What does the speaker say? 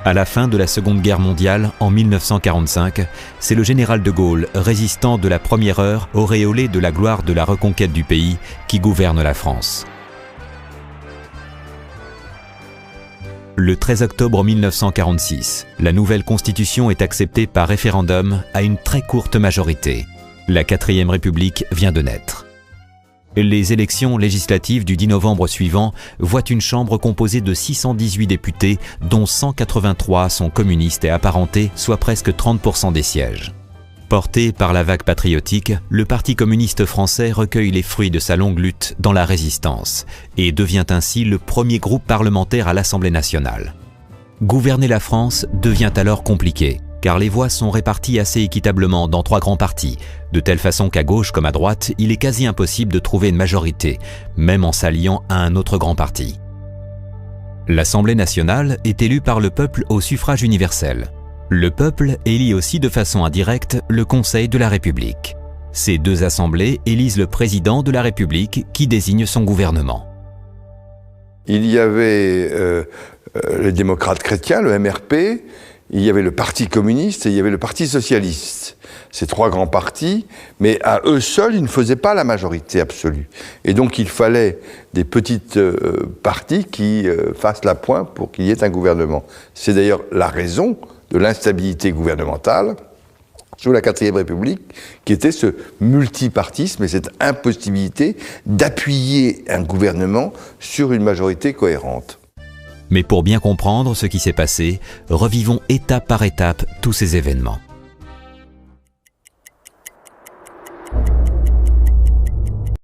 À la fin de la Seconde Guerre mondiale, en 1945, c'est le général de Gaulle, résistant de la première heure, auréolé de la gloire de la reconquête du pays, qui gouverne la France. Le 13 octobre 1946, la nouvelle constitution est acceptée par référendum à une très courte majorité. La 4e République vient de naître. Les élections législatives du 10 novembre suivant voient une chambre composée de 618 députés, dont 183 sont communistes et apparentés, soit presque 30% des sièges. Porté par la vague patriotique, le Parti communiste français recueille les fruits de sa longue lutte dans la résistance et devient ainsi le premier groupe parlementaire à l'Assemblée nationale. Gouverner la France devient alors compliqué, car les voix sont réparties assez équitablement dans 3 grands partis, de telle façon qu'à gauche comme à droite, il est quasi impossible de trouver une majorité, même en s'alliant à un autre grand parti. L'Assemblée nationale est élue par le peuple au suffrage universel. Le peuple élit aussi de façon indirecte le Conseil de la République. Ces 2 assemblées élisent le président de la République qui désigne son gouvernement. Il y avait les démocrates chrétiens, le MRP, il y avait le Parti communiste et il y avait le Parti socialiste. Ces 3 grands partis, mais à eux seuls, ils ne faisaient pas la majorité absolue. Et donc il fallait des petites partis qui fassent la pointe pour qu'il y ait un gouvernement. C'est d'ailleurs la raison de l'instabilité gouvernementale sous la 4e République, qui était ce multipartisme et cette impossibilité d'appuyer un gouvernement sur une majorité cohérente. Mais pour bien comprendre ce qui s'est passé, revivons étape par étape tous ces événements.